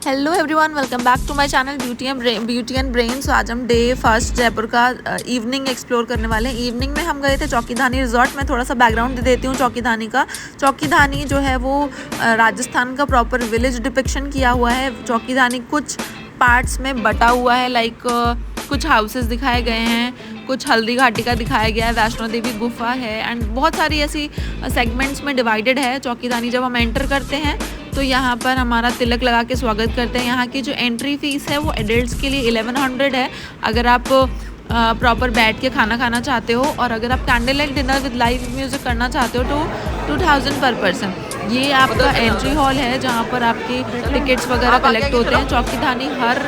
Hello everyone, welcome back to my channel beauty and brain. So आज हम day first Jaipur का evening explore करने वाले हैं। इवनिंग में हम गए थे चौकीधानी रिजॉर्ट में। थोड़ा सा बैकग्राउंड दे देती हूँ चौकीधानी का। चौकीधानी जो है वो राजस्थान का प्रॉपर विलेज डिपिक्शन किया हुआ है। चौकीधानी कुछ पार्ट्स में बटा हुआ है, लाइक कुछ हाउसेस दिखाए गए हैं, कुछ हल्दी घाटी का दिखाया गया है, वैष्णो देवी गुफा है एंड बहुत सारी ऐसी सेगमेंट्स में डिवाइडेड है चौकीधानी। जब हम एंटर करते हैं तो यहाँ पर हमारा तिलक लगा के स्वागत करते हैं। यहाँ की जो एंट्री फीस है वो एडल्ट्स के लिए 1100 है, अगर आप प्रॉपर बैठ के खाना खाना चाहते हो, और अगर आप candle light dinner with live music करना चाहते हो तो 2000 पर पर्सन। ये आपका एंट्री हॉल है जहाँ पर आपके टिकट्स वगैरह कलेक्ट होते हैं। चौकीधानी हर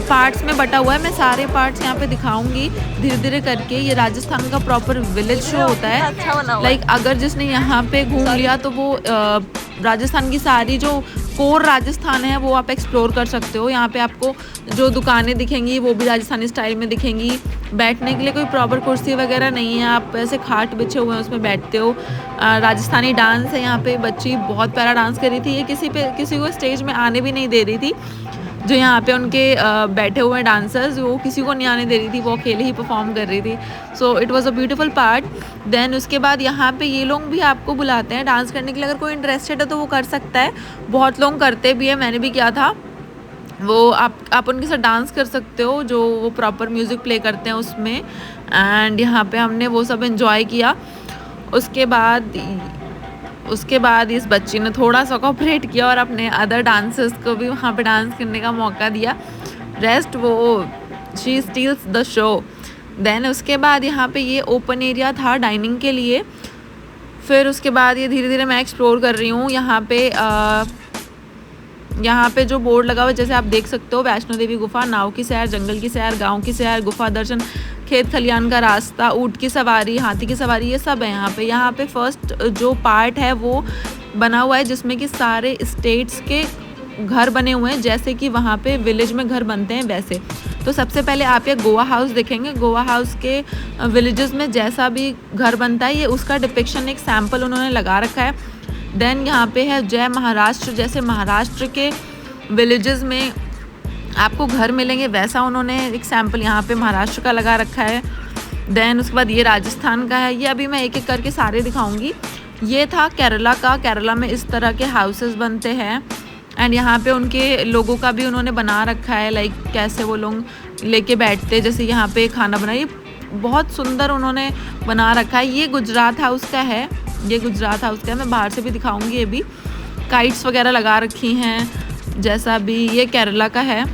पार्ट्स में बटा हुआ है। मैं सारे पार्ट्स यहाँ पे दिखाऊंगी धीरे धीरे करके। ये राजस्थान का प्रॉपर विलेज शो होता है। लाइक अगर जिसने यहाँ पे घूम लिया तो वो राजस्थान की सारी जो कोर राजस्थान है वो आप एक्सप्लोर कर सकते हो। यहाँ पे आपको जो दुकानें दिखेंगी वो भी राजस्थानी स्टाइल में दिखेंगी। बैठने के लिए कोई प्रॉपर कुर्सी वगैरह नहीं है, आप ऐसे खाट बिछे हुए हैं उसमें बैठते हो। राजस्थानी डांस है यहाँ पे। बच्ची बहुत प्यारा डांस कर रही थी। ये किसी को स्टेज में आने भी नहीं दे रही थी। जो यहाँ पे उनके बैठे हुए डांसर्स, वो किसी को नहीं आने दे रही थी, वो अकेले ही परफॉर्म कर रही थी। So it was a beautiful part. Then उसके बाद यहाँ पे ये लोग भी आपको बुलाते हैं डांस करने के लिए। अगर कोई इंटरेस्टेड है तो वो कर सकता है। बहुत लोग करते भी है, मैंने भी किया था। वो आप उनके साथ डांस कर सकते हो, जो वो प्रॉपर म्यूज़िक प्ले करते हैं उसमें। एंड यहाँ पे हमने वो सब इन्जॉय किया। उसके बाद इस बच्ची ने थोड़ा सा कोऑपरेट किया और अपने अदर डांसर्स को भी वहाँ पे डांस करने का मौका दिया। रेस्ट वो she steals the show. Then उसके बाद यहाँ पे ये ओपन एरिया था डाइनिंग के लिए। फिर उसके बाद ये धीरे धीरे मैं एक्सप्लोर कर रही हूँ। यहाँ पे जो बोर्ड लगा हुआ है, जैसे आप देख सकते हो, वैष्णो देवी गुफा, नाव की सैर, जंगल की सैर, गांव की सैर, गुफा दर्शन, खेत खलियान का रास्ता, ऊँट की सवारी, हाथी की सवारी, ये सब है यहाँ पे फर्स्ट जो पार्ट है वो बना हुआ है जिसमें कि सारे स्टेट्स के घर बने हुए हैं, जैसे कि वहाँ पे विलेज में घर बनते हैं वैसे। तो सबसे पहले आप ये गोवा हाउस देखेंगे। गोवा हाउस के विलेजेस में जैसा भी घर बनता है, ये उसका डिपिक्शन एक सैम्पल उन्होंने लगा रखा है। देन यहाँ पे है जय महाराष्ट्र, जैसे महाराष्ट्र के विलेजेस में आपको घर मिलेंगे वैसा उन्होंने एक सैम्पल यहाँ पे महाराष्ट्र का लगा रखा है। देन उसके बाद ये राजस्थान का है। ये अभी मैं एक एक करके सारे दिखाऊंगी। ये था केरला का। केरला में इस तरह के हाउसेस बनते हैं एंड यहाँ पे उनके लोगों का भी उन्होंने बना रखा है, लाइक कैसे वो लोग लेके बैठते, जैसे यहाँ पे खाना बनाइए, बहुत सुंदर उन्होंने बना रखा है। ये गुजरात हाउस का है। मैं बाहर से भी दिखाऊंगी। ये भी काइट्स वगैरह लगा रखी हैं जैसा भी। ये केरला का है,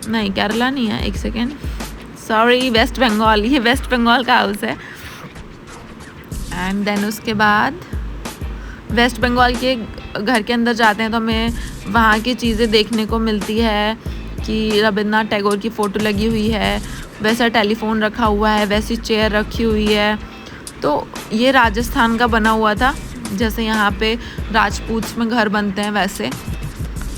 नहीं केरला नहीं है, एक सेकेंड, सॉरी, वेस्ट बंगाल। ये वेस्ट बंगाल का हाउस है। एंड देन उसके बाद वेस्ट बंगाल के घर के अंदर जाते हैं तो हमें वहाँ की चीज़ें देखने को मिलती है कि रविंद्रनाथ टैगोर की फ़ोटो लगी हुई है, वैसा टेलीफोन रखा हुआ है, वैसी चेयर रखी हुई है। तो ये राजस्थान का बना हुआ था, जैसे यहाँ पे राजपूत में घर बनते हैं वैसे।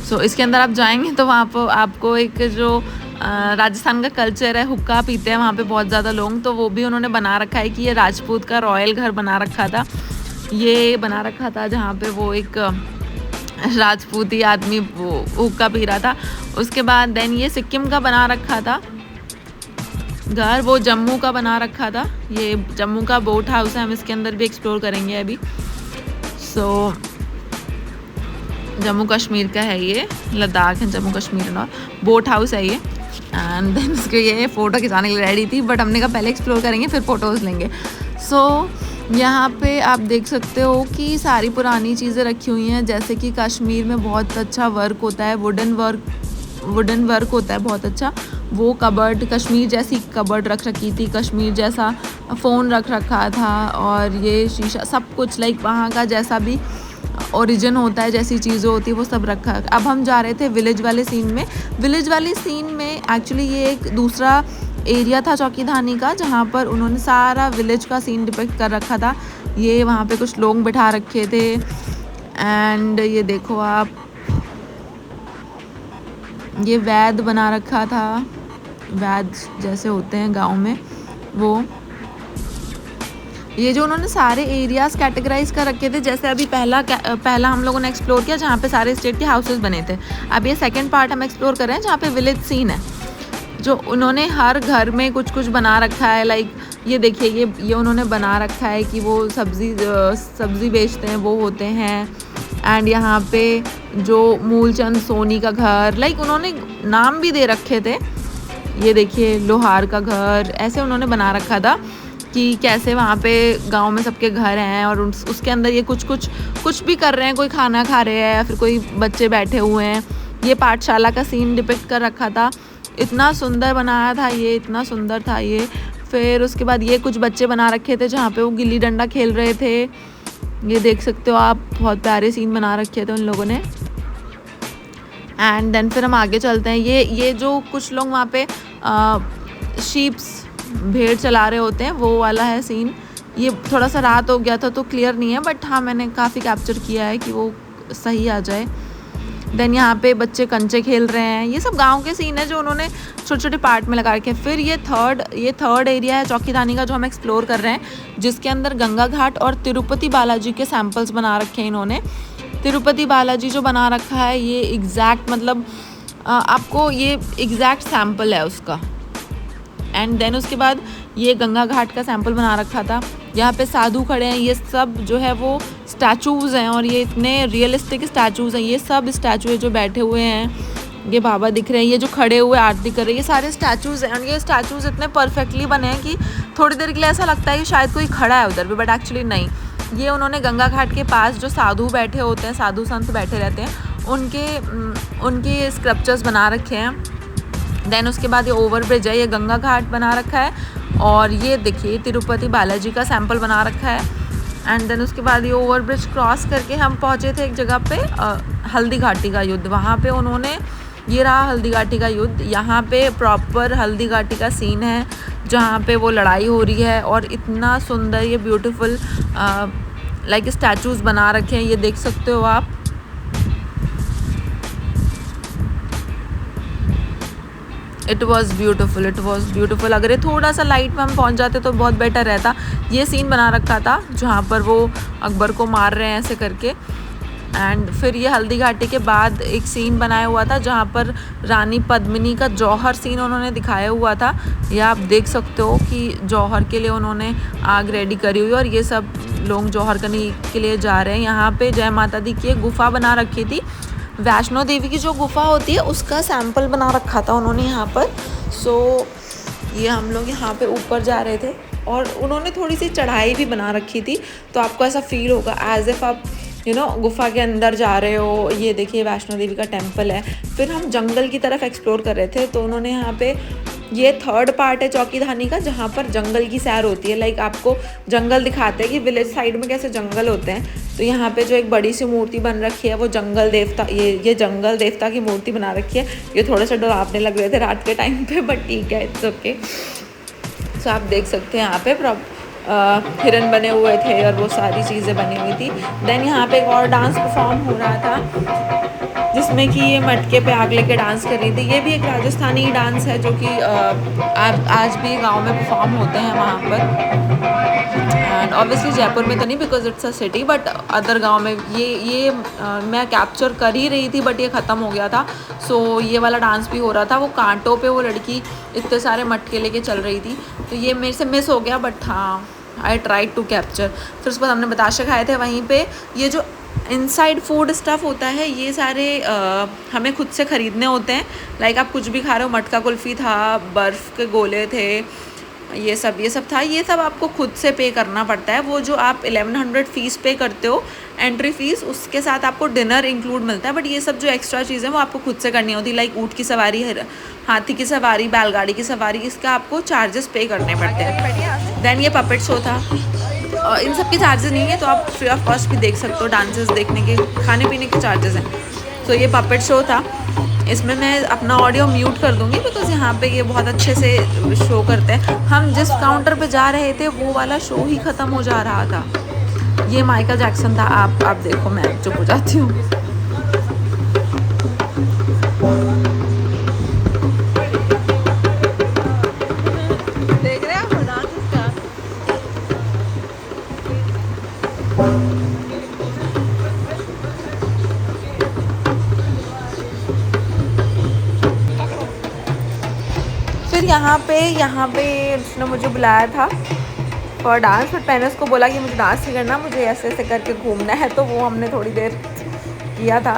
सो इसके अंदर आप जाएंगे तो वहाँ पर आपको एक जो राजस्थान का कल्चर है, हुक्का पीते हैं वहाँ पे बहुत ज़्यादा लोग, तो वो भी उन्होंने बना रखा है कि ये राजपूत का रॉयल घर बना रखा था। ये बना रखा था जहाँ पे वो एक राजपूती आदमी वो हुक्का पी रहा था। उसके बाद देन ये सिक्किम का बना रखा था घर, वो जम्मू का बना रखा था। ये जम्मू का बोट हाउस है, हम इसके अंदर भी एक्सप्लोर करेंगे अभी। सो जम्मू कश्मीर का है ये, लद्दाख है जम्मू कश्मीर और बोट हाउस है ये। एंड देन इसके ये फ़ोटो खिंचाने के लिए रेडी थी, बट हमने कहा पहले एक्सप्लोर करेंगे फिर फ़ोटोज़ लेंगे। सो यहाँ पे आप देख सकते हो कि सारी पुरानी चीज़ें रखी हुई हैं, जैसे कि कश्मीर में बहुत अच्छा वर्क होता है, वुडन वर्क होता है बहुत अच्छा। वो कबर्ड, कश्मीर जैसी कबर्ड रख रखी थी, कश्मीर जैसा फ़ोन रख रखा था, और ये शीशा, सब कुछ लाइक वहाँ का जैसा भी ओरिजिन होता है, जैसी चीज़ें होती है वो सब रखा। अब हम जा रहे थे विलेज वाले सीन में। एक्चुअली ये एक दूसरा एरिया था चौकीधानी का, जहाँ पर उन्होंने सारा विलेज का सीन डिपिक्ट कर रखा था। ये वहाँ पे कुछ लोग बिठा रखे थे। एंड ये देखो आप, ये वैद बना रखा था, वैद जैसे होते हैं गांव में वो। ये जो उन्होंने सारे एरियाज़ कैटेगराइज कर रखे थे, जैसे अभी पहला हम लोगों ने एक्सप्लोर किया जहाँ पे सारे स्टेट के हाउसेस बने थे। अब ये सेकंड पार्ट हम एक्सप्लोर कर रहे हैं जहाँ पे विलेज सीन है, जो उन्होंने हर घर में कुछ कुछ बना रखा है। लाइक ये देखिए, ये उन्होंने बना रखा है कि वो सब्ज़ी बेचते हैं, वो होते हैं। एंड यहाँ पे जो मूलचंद सोनी का घर, लाइक उन्होंने नाम भी दे रखे थे। ये देखिए लोहार का घर, ऐसे उन्होंने बना रखा था कि कैसे वहाँ पे गांव में सबके घर हैं और उसके अंदर ये कुछ भी कर रहे हैं, कोई खाना खा रहे हैं या फिर कोई बच्चे बैठे हुए हैं। ये पाठशाला का सीन डिपिक्ट कर रखा था। इतना सुंदर बनाया था ये, इतना सुंदर था ये। फिर उसके बाद ये कुछ बच्चे बना रखे थे जहाँ पे वो गिल्ली डंडा खेल रहे थे। ये देख सकते हो आप, बहुत प्यारे सीन बना रखे थे उन लोगों ने। एंड देन फिर हम आगे चलते हैं। ये जो कुछ लोग वहाँ पे शीप्स भेड़ चला रहे होते हैं, वो वाला है सीन। ये थोड़ा सा रात हो गया था तो क्लियर नहीं है, बट हाँ मैंने काफ़ी कैप्चर किया है कि वो सही आ जाए। देन यहाँ पे बच्चे कंचे खेल रहे हैं। ये सब गांव के सीन है जो उन्होंने छोटे छोटे पार्ट में लगा रखे हैं। फिर ये थर्ड एरिया है चौकीधानी का जो हम एक्सप्लोर कर रहे हैं, जिसके अंदर गंगा घाट और तिरुपति बालाजी के सैम्पल्स बना रखे हैं इन्होंने। तिरुपति बालाजी जो बना रखा है ये एग्जैक्ट, मतलब आपको ये एग्जैक्ट सैम्पल है उसका। एंड देन उसके बाद ये गंगा घाट का सैंपल बना रखा था। यहाँ पे साधु खड़े हैं, ये सब जो है वो स्टैचूज़ हैं और ये इतने रियलिस्टिक स्टैचूज़ हैं। ये सब स्टैचू है जो बैठे हुए हैं, ये बाबा दिख रहे हैं, ये जो खड़े हुए आरती कर रहे हैं, ये सारे स्टैचूज़ हैं। और ये स्टैचूज़ इतने परफेक्टली बने हैं कि थोड़ी देर के लिए ऐसा लगता है कि शायद कोई खड़ा है उधर भी, बट एक्चुअली नहीं। ये उन्होंने गंगा घाट के पास जो साधु बैठे होते हैं, साधु संत बैठे रहते हैं, उनके स्क्रप्चर्स बना रखे हैं। देन उसके बाद ये ओवर ब्रिज है, ये गंगा घाट बना रखा है। और ये देखिए तिरुपति बालाजी का सैंपल बना रखा है। एंड देन उसके बाद ये ओवर ब्रिज क्रॉस करके हम पहुँचे थे एक जगह पे, हल्दी घाटी का युद्ध। वहाँ पे उन्होंने, ये रहा हल्दी घाटी का युद्ध। यहाँ पे प्रॉपर हल्दी घाटी का सीन है जहाँ पे वो लड़ाई हो रही है। और इतना सुंदर ये ब्यूटीफुल लाइक स्टैचूज़ बना रखे हैं, ये देख सकते हो आप। It was beautiful. अगर ये थोड़ा सा लाइट में हम पहुंच जाते तो बहुत बेटर रहता। ये सीन बना रखा था जहाँ पर वो अकबर को मार रहे हैं ऐसे करके। एंड फिर ये हल्दी घाटी के बाद एक सीन बनाया हुआ था जहाँ पर रानी पद्मिनी का जौहर सीन उन्होंने दिखाया हुआ था। यह आप देख सकते हो कि जौहर के लिए उन्होंने आग रेडी करी हुई और ये सब लोग जौहर करने के लिए जा रहे हैं। यहाँ पे जय माता दी की एक गुफा बना रखी थी, वैष्णो देवी की जो गुफा होती है उसका सैंपल बना रखा था उन्होंने यहाँ पर। सो ये हम लोग यहाँ पे ऊपर जा रहे थे और उन्होंने थोड़ी सी चढ़ाई भी बना रखी थी, तो आपको ऐसा फील होगा एज इफ़ आप गुफा के अंदर जा रहे हो। ये देखिए वैष्णो देवी का टेम्पल है। फिर हम जंगल की तरफ एक्सप्लोर कर रहे थे, तो उन्होंने यहाँ पे, ये थर्ड पार्ट है चौकीधानी का जहाँ पर जंगल की सैर होती है। लाइक आपको जंगल दिखाते हैं कि विलेज साइड में कैसे जंगल होते हैं। तो यहाँ पे जो एक बड़ी सी मूर्ति बन रखी है वो जंगल देवता, ये जंगल देवता की मूर्ति बना रखी है। ये थोड़े से डरावने लग रहे थे रात के टाइम पे, बट ठीक है, इट्स ओके। सो आप देख सकते हैं यहाँ पे हिरन बने हुए थे और वो सारी चीज़ें बनी हुई थी। देन यहाँ पे एक और डांस परफॉर्म हो रहा था जिसमें कि ये मटके पे आग लेके डांस कर रही थी। ये भी एक राजस्थानी डांस है जो कि आज भी गांव में परफॉर्म होते हैं वहाँ पर। एंड ऑब्वियसली जयपुर में तो नहीं because it's a city, but other गांव में ये मैं कैप्चर कर ही रही थी बट ये ख़त्म हो गया था। सो ये वाला डांस भी हो रहा था। वो कांटों पे वो लड़की इतने सारे मटके लेके चल रही थी, तो ये मेरे से मिस हो गया, बट हाँ आई ट्राई टू कैप्चर। फिर उसके बाद हमने बताशे खाए थे वहीं पे। ये जो इनसाइड फूड स्टफ़ होता है ये सारे हमें खुद से ख़रीदने होते हैं। लाइक आप कुछ भी खा रहे हो, मटका कुल्फ़ी था, बर्फ़ के गोले थे, ये सब था। ये सब आपको खुद से पे करना पड़ता है। वो जो आप 1100 फ़ीस पे करते हो एंट्री फ़ीस, उसके साथ आपको डिनर इंक्लूड मिलता है। बट ये सब जो एक्स्ट्रा चीज़ें वो आपको खुद से करनी होती है। लाइक ऊँट की सवारी, हाथी की सवारी, बैलगाड़ी की सवारी, इसका आपको चार्जेस पे करने पड़ते हैं। देन ये पपेट शो था, इन सब के चार्जेस नहीं है, तो आप फ्री ऑफ कॉस्ट भी देख सकते हो। डांसेस देखने के, खाने पीने के चार्जेस हैं। तो ये पपेट शो था। इसमें मैं अपना ऑडियो म्यूट कर दूंगी बिकॉज यहाँ पे ये बहुत अच्छे से शो करते हैं। हम जिस काउंटर पे जा रहे थे वो वाला शो ही ख़त्म हो जा रहा था। ये माइकल जैक्सन था। आप देखो, मैं चुप हो जाती हूँ। देख रहे हैं आप डांस इसका। फिर यहाँ पे उसने मुझे बुलाया था फॉर डांस, बट मैंने उसको बोला कि मुझे डांस नहीं करना, मुझे ऐसे ऐसे करके घूमना है, तो वो हमने थोड़ी देर किया था।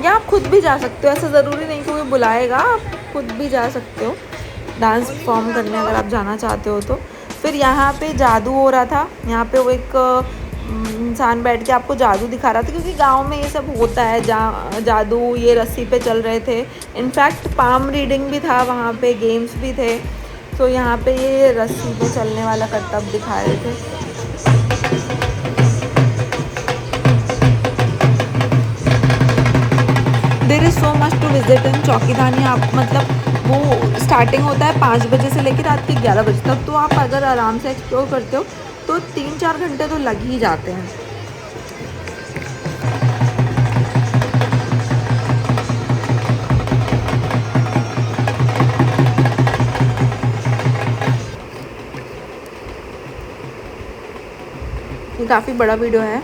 या आप खुद भी जा सकते हो, ऐसा ज़रूरी नहीं कि कोई बुलाएगा, आप खुद भी जा सकते हो डांस परफॉर्म करने अगर आप जाना चाहते हो तो। फिर यहाँ पे जादू हो रहा था, यहाँ पे वो एक इंसान बैठ के आपको जादू दिखा रहा था, क्योंकि गांव में ये सब होता है, जादू ये रस्सी पे चल रहे थे। इनफैक्ट पाम रीडिंग भी था वहाँ पे, गेम्स भी थे। तो यहाँ पे ये रस्सी पे चलने वाला करतब दिखा रहे थे। There is so much to visit in चौकीधानी। आप मतलब वो स्टार्टिंग होता है 5 बजे से लेकर रात के 11 बजे तक, तो आप अगर आराम से एक्सप्लोर करते हो तो 3-4 घंटे तो लग ही जाते हैं। ये काफ़ी बड़ा वीडियो है।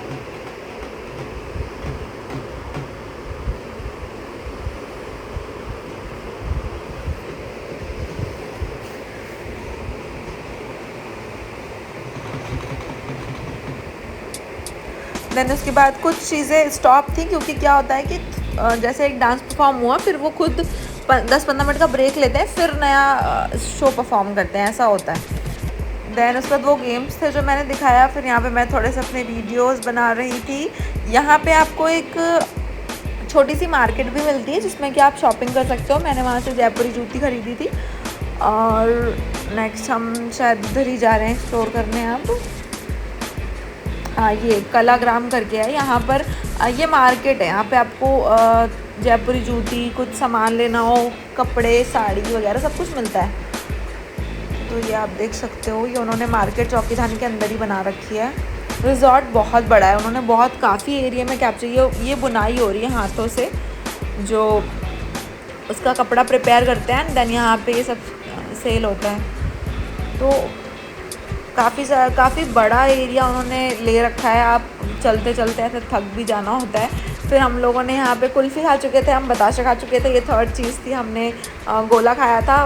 देन उसके बाद कुछ चीज़ें स्टॉप थी, क्योंकि क्या होता है कि जैसे एक डांस परफॉर्म हुआ, फिर वो खुद 10-15 मिनट का ब्रेक लेते हैं, फिर नया शो परफॉर्म करते हैं, ऐसा होता है। देन उसके बाद वो गेम्स थे जो मैंने दिखाया। फिर यहाँ पे मैं थोड़े से अपने वीडियोस बना रही थी। यहाँ पे आपको एक छोटी सी मार्केट भी मिलती है जिसमें कि आप शॉपिंग कर सकते हो। मैंने वहाँ से जयपुरी जूती ख़रीदी थी। और नेक्स्ट हम शायद इधर ही जा रहे हैं एक्सप्लोर करने। आप हाँ, ये कलाग्राम करके है यहाँ पर, ये मार्केट है। यहाँ पे आपको जयपुरी जूती, कुछ सामान लेना हो, कपड़े, साड़ी वगैरह सब कुछ मिलता है। तो ये आप देख सकते हो, ये उन्होंने मार्केट चौकीधानी के अंदर ही बना रखी है। रिज़ॉर्ट बहुत बड़ा है, उन्होंने बहुत काफ़ी एरिया में कैप्चर। ये बुनाई हो रही है हाथों से, जो उसका कपड़ा प्रिपेयर करते हैं, देन यहाँ पे ये सब सेल होता है। तो काफ़ी बड़ा एरिया उन्होंने ले रखा है। आप चलते चलते ऐसे थक भी जाना होता है। फिर हम लोगों ने यहाँ पे कुल्फ़ी खा चुके थे, हम बताशा खा चुके थे, ये थर्ड चीज़ थी। हमने गोला खाया था,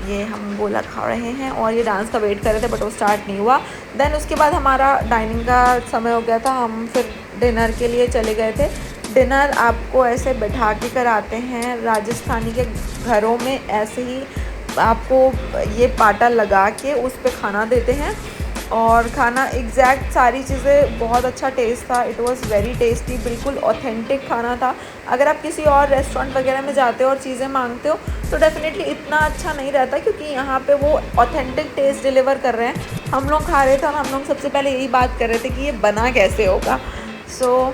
ये हम गोला खा रहे हैं और ये डांस का वेट कर रहे थे, बट वो स्टार्ट नहीं हुआ। देन उसके बाद हमारा डाइनिंग का समय हो गया था, हम फिर डिनर के लिए चले गए थे। डिनर आपको ऐसे बैठा के कराते हैं, राजस्थानी के घरों में ऐसे ही आपको ये पाटा लगा के उस पे खाना देते हैं। और खाना एग्जैक्ट सारी चीज़ें बहुत अच्छा टेस्ट था। इट वाज़ वेरी टेस्टी, बिल्कुल ऑथेंटिक खाना था। अगर आप किसी और रेस्टोरेंट वगैरह में जाते हो और चीज़ें मांगते हो तो डेफ़िनेटली इतना अच्छा नहीं रहता, क्योंकि यहाँ पे वो ऑथेंटिक टेस्ट डिलीवर कर रहे हैं। हम लोग खा रहे थे और हम लोग सबसे पहले यही बात कर रहे थे कि ये बना कैसे होगा। सो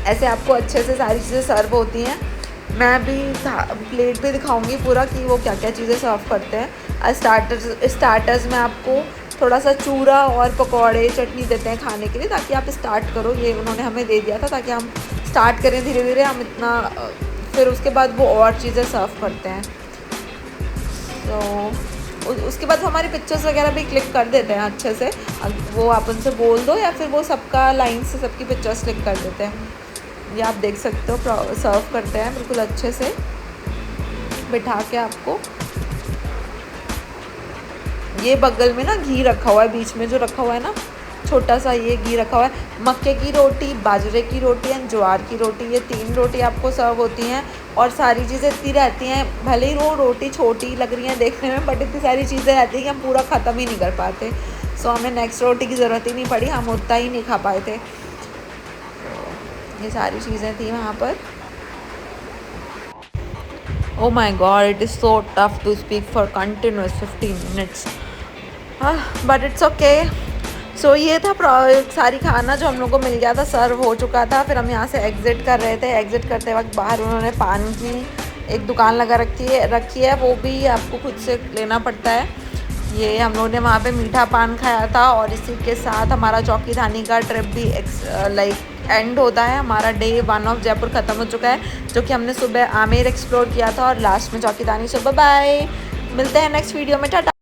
ऐसे आपको अच्छे से सारी चीज़ें सर्व होती हैं। मैं भी प्लेट भी दिखाऊंगी पूरा कि वो क्या क्या चीज़ें सर्व करते हैं। स्टार्टर्स में आपको थोड़ा सा चूरा और पकौड़े, चटनी देते हैं खाने के लिए, ताकि आप स्टार्ट करो। ये उन्होंने हमें दे दिया था ताकि हम स्टार्ट करें धीरे धीरे। हम इतना फिर उसके बाद वो और चीज़ें सर्व करते हैं। तो उसके बाद हमारी पिक्चर्स वगैरह भी क्लिक कर देते हैं अच्छे से। वो आप उनसे बोल दो या फिर वो सबका लाइन से सबकी पिक्चर्स क्लिक कर देते हैं। ये आप देख सकते हो, सर्व करते हैं बिल्कुल अच्छे से बिठा के आपको। ये बगल में ना घी रखा हुआ है, बीच में जो रखा हुआ है ना छोटा सा, ये घी रखा हुआ है। मक्के की रोटी, बाजरे की रोटी एंड ज्वार की रोटी, ये 3 रोटी आपको सर्व होती हैं। और सारी चीज़ें इतनी रहती हैं, भले ही वो रोटी छोटी लग रही हैं देखने में, बट इतनी सारी चीज़ें रहती हैं कि हम पूरा ख़त्म ही नहीं कर पाते। सो हमें नेक्स्ट रोटी की ज़रूरत ही नहीं पड़ी, हम उतना ही नहीं खा पाए थे। ये सारी चीज़ें थी वहाँ पर। Oh my God, it is so tough to speak for continuous 15 minutes. But it's okay. So ये था सारी खाना जो हम लोग को मिल गया था, सर्व हो चुका था। फिर हम यहाँ से एग्ज़िट कर रहे थे। एग्ज़िट करते वक्त बाहर उन्होंने पान की एक दुकान लगा रखी है, वो भी आपको खुद से लेना पड़ता है। ये हम लोग ने वहाँ पे मीठा पान खाया था। और इसी के साथ हमारा चौकीधानी का ट्रिप भी लाइक एंड होता है। हमारा डे 1 ऑफ जयपुर ख़त्म हो चुका है, जो कि हमने सुबह आमेर एक्सप्लोर किया था और लास्ट में चौकीधानी। सो बाय, मिलते हैं नेक्स्ट वीडियो में। टाटा।